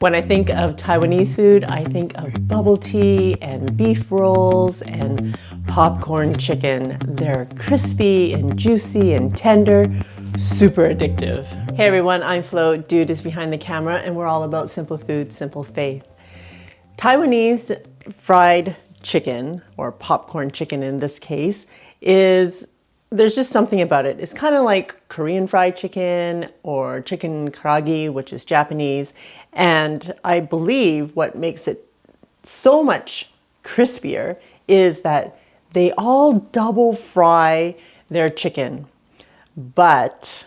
When I think of Taiwanese food, I think of bubble tea and beef rolls and popcorn chicken. They're crispy and juicy and tender, super addictive. Hey everyone, I'm Flo, Dude is behind the camera, and we're all about simple food, simple faith. Taiwanese fried chicken, or popcorn chicken in this case, there's just something about it. It's kind of like Korean fried chicken or chicken karaage, which is Japanese. And I believe what makes it so much crispier is that they all double fry their chicken. But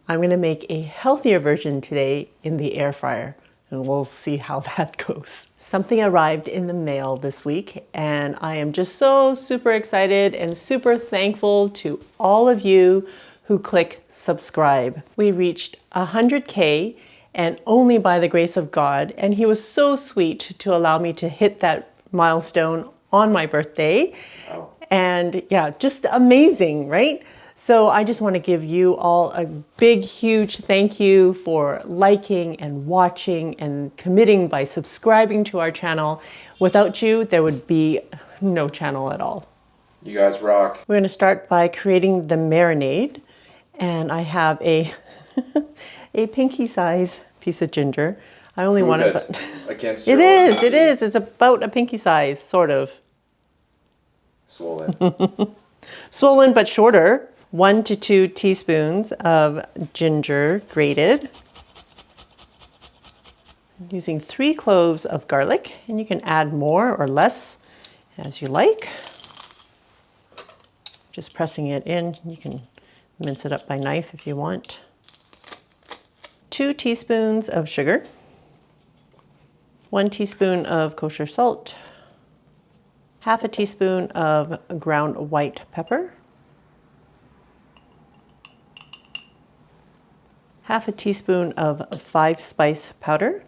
I'm going to make a healthier version today in the air fryer, and we'll see how that goes. Something arrived in the mail this week, and I am just so super excited and super thankful to all of you who click subscribe. We reached 100K, and only by the grace of God, and he was so sweet to allow me to hit that milestone on my birthday. Oh. And yeah, just amazing, right? So I just want to give you all a big, huge thank you for liking and watching and committing by subscribing to our channel. Without you, there would be no channel at all. You guys rock. We're going to start by creating the marinade. And I have a, a pinky size piece of ginger. I only want it, but against it is. It's about a pinky size, sort of. Swollen. Swollen, but shorter. 1 to 2 teaspoons of ginger grated. I'm using 3 cloves of garlic, and you can add more or less as you like. Just pressing it in. You can mince it up by knife if you want. 2 teaspoons of sugar. 1 teaspoon of kosher salt. Half a teaspoon of ground white pepper. Half a teaspoon of 5-spice powder,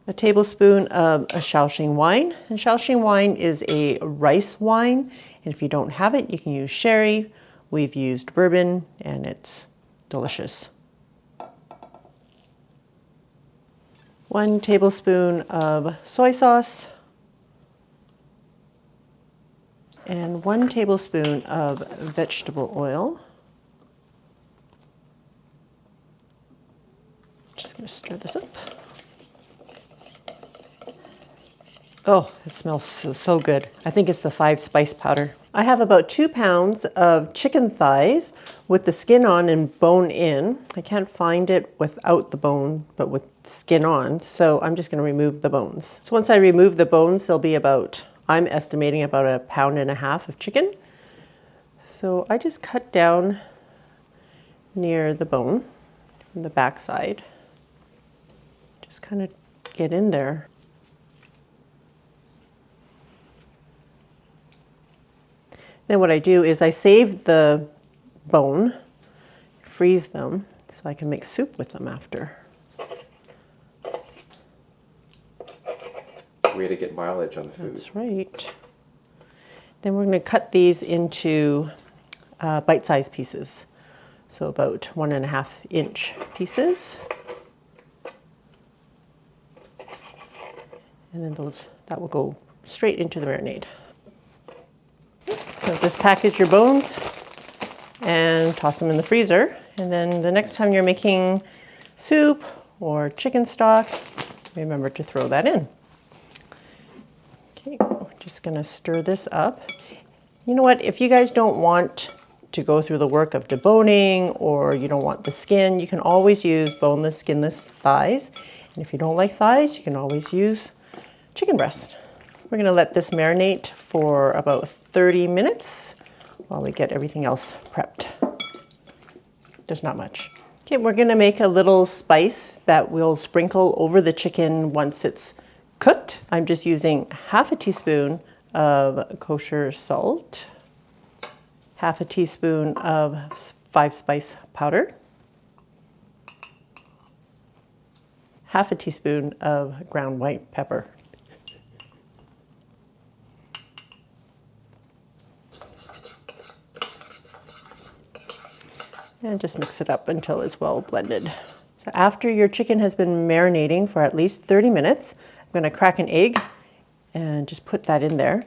a tablespoon of Shaoxing wine. And Shaoxing wine is a rice wine, and if you don't have it, you can use sherry. We've used bourbon, and it's delicious. 1 tablespoon of soy sauce, and 1 tablespoon of vegetable oil. Just going to stir this up. Oh, it smells so good. I think it's the 5-spice powder. I have about 2 pounds of chicken thighs with the skin on and bone in. I can't find it without the bone, but with skin on, so I'm just going to remove the bones. So once I remove the bones, there'll be about, I'm estimating about 1.5 pounds of chicken. So I just cut down near the bone from the back side. Just kind of get in there. Then what I do is I save the bone, freeze them, so I can make soup with them after. Way to get mileage on the food. That's right. Then we're going to cut these into bite-sized pieces. So about 1.5-inch pieces. And then that will go straight into the marinade. So just package your bones and toss them in the freezer. And then the next time you're making soup or chicken stock, remember to throw that in. Okay, we're just gonna stir this up. You know what, if you guys don't want to go through the work of deboning, or you don't want the skin, you can always use boneless, skinless thighs. And if you don't like thighs, you can always use chicken breast. We're going to let this marinate for about 30 minutes while we get everything else prepped. There's not much. Okay, we're going to make a little spice that we'll sprinkle over the chicken once it's cooked. I'm just using 1/2 teaspoon of kosher salt, 1/2 teaspoon of 5-spice powder, 1/2 teaspoon of ground white pepper. And just mix it up until it's well blended. So after your chicken has been marinating for at least 30 minutes, I'm going to crack an egg and just put that in there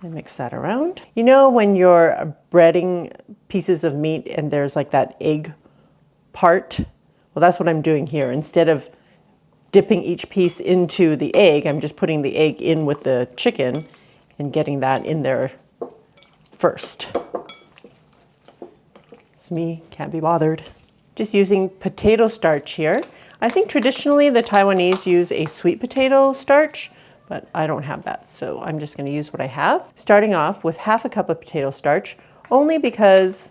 and mix that around. You know when you're breading pieces of meat and there's like that egg part? Well, that's what I'm doing here. Instead of dipping each piece into the egg, I'm just putting the egg in with the chicken and getting that in there first. It's me, can't be bothered. Just using potato starch here. I think traditionally the Taiwanese use a sweet potato starch, but I don't have that, so I'm just going to use what I have. Starting off with half a cup of potato starch, only because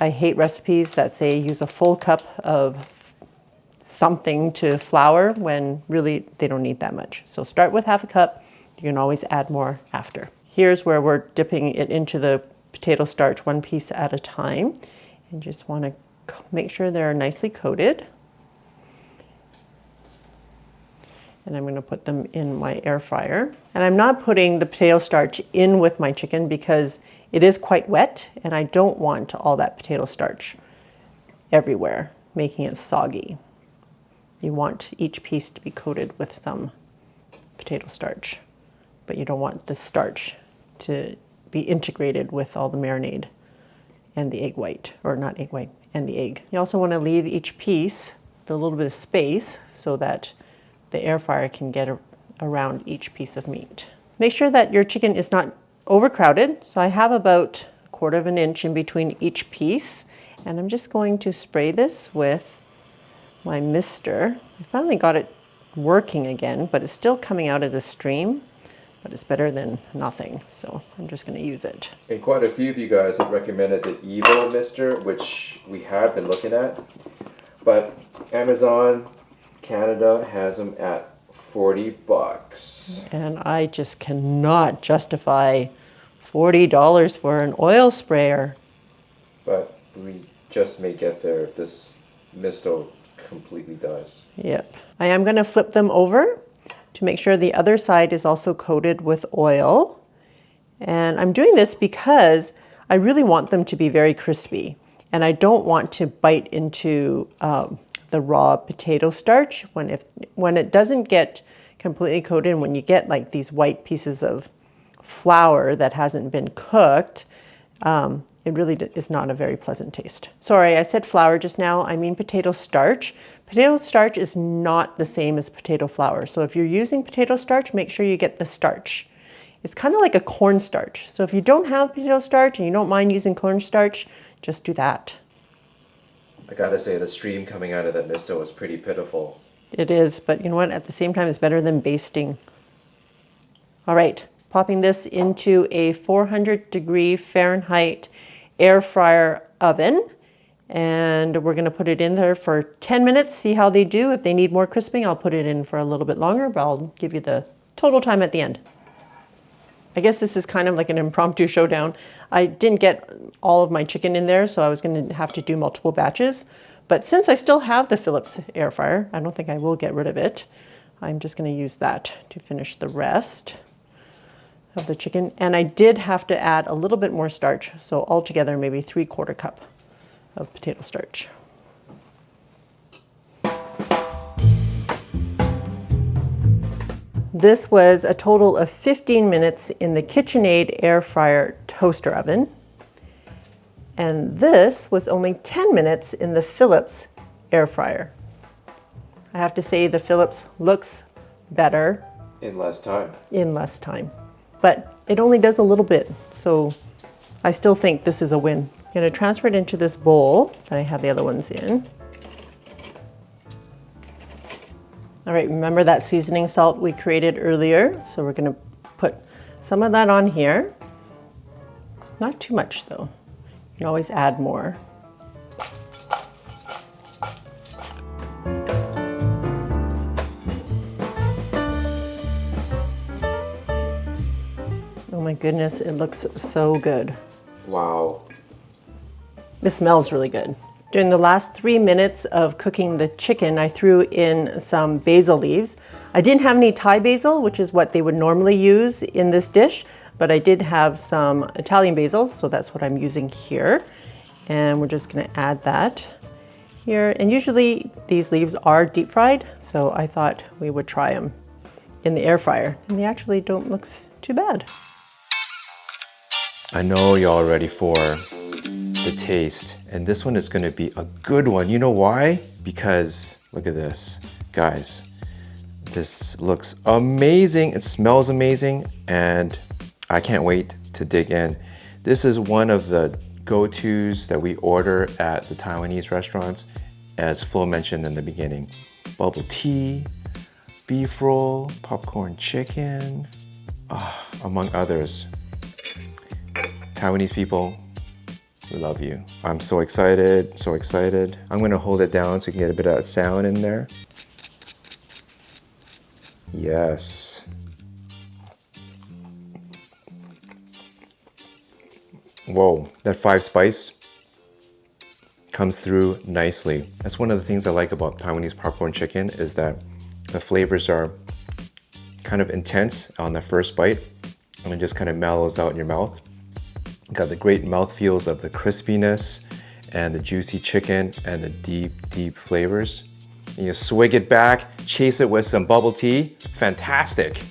I hate recipes that say use a full cup of something to flour when really they don't need that much. So start with half a cup. You can always add more after. Here's where we're dipping it into the potato starch one piece at a time. And just want to make sure they're nicely coated. And I'm going to put them in my air fryer. And I'm not putting the potato starch in with my chicken because it is quite wet and I don't want all that potato starch everywhere, making it soggy. You want each piece to be coated with some potato starch, but you don't want the starch to be integrated with all the marinade and the egg white, or not egg white, and the egg. You also want to leave each piece with a little bit of space so that the air fryer can get around each piece of meat. Make sure that your chicken is not overcrowded. So I have about 1/4 inch in between each piece, and I'm just going to spray this with my mister. I finally got it working again, but it's still coming out as a stream. But it's better than nothing, so I'm just going to use it. And quite a few of you guys have recommended the Evo Mister, which we have been looking at. But Amazon Canada has them at $40. And I just cannot justify $40 for an oil sprayer. But we just may get there if this Mister completely dies. Yep. I am going to flip them over to make sure the other side is also coated with oil. And I'm doing this because I really want them to be very crispy. And I don't want to bite into the raw potato starch. When it doesn't get completely coated, and when you get like these white pieces of flour that hasn't been cooked, it really is not a very pleasant taste. Sorry, I said flour just now. I mean potato starch. Potato starch is not the same as potato flour. So if you're using potato starch, make sure you get the starch. It's kind of like a cornstarch. So if you don't have potato starch and you don't mind using cornstarch, just do that. I gotta say, the stream coming out of that Mister was pretty pitiful. It is, but you know what? At the same time, it's better than basting. All right, popping this into a 400-degree Fahrenheit air fryer oven. And we're going to put it in there for 10 minutes, see how they do. If they need more crisping, I'll put it in for a little bit longer, but I'll give you the total time at the end. I guess this is kind of like an impromptu showdown. I didn't get all of my chicken in there, so I was going to have to do multiple batches. But since I still have the Philips air fryer, I don't think I will get rid of it. I'm just going to use that to finish the rest of the chicken. And I did have to add a little bit more starch, so altogether maybe 3/4 cup of potato starch. This was a total of 15 minutes in the KitchenAid air fryer toaster oven. And this was only 10 minutes in the Philips air fryer. I have to say the Philips looks better. In less time. In less time. But it only does a little bit, so I still think this is a win. I'm going to transfer it into this bowl that I have the other ones in. All right, remember that seasoning salt we created earlier? So we're going to put some of that on here. Not too much though. You can always add more. Oh my goodness, it looks so good. Wow. This smells really good. During the last 3 minutes of cooking the chicken, I threw in some basil leaves. I didn't have any Thai basil, which is what they would normally use in this dish, but I did have some Italian basil, so that's what I'm using here. And we're just gonna add that. here. And usually these leaves are deep fried, so I thought we would try them in the air fryer. And they actually don't look too bad. I know you're all ready for the taste, and this one is gonna be a good one. You know why? Because look at this, guys. This looks amazing, it smells amazing, and I can't wait to dig in. This is one of the go-tos that we order at the Taiwanese restaurants, as Flo mentioned in the beginning. Bubble tea, beef roll, popcorn chicken, among others. Taiwanese people, we love you. I'm so excited, so excited. I'm gonna hold it down so you can get a bit of that sound in there. Yes. Whoa, that 5 spice comes through nicely. That's one of the things I like about Taiwanese popcorn chicken is that the flavors are kind of intense on the first bite and it just kind of mellows out in your mouth. You got the great mouthfeels of the crispiness and the juicy chicken and the deep, deep flavors. And you swig it back, chase it with some bubble tea. Fantastic.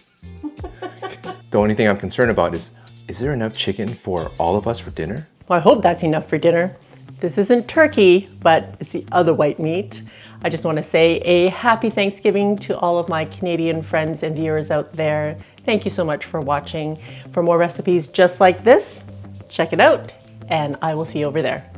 The only thing I'm concerned about is there enough chicken for all of us for dinner? Well, I hope that's enough for dinner. This isn't turkey, but it's the other white meat. I just want to say a happy Thanksgiving to all of my Canadian friends and viewers out there. Thank you so much for watching. For more recipes just like this, check it out, and I will see you over there.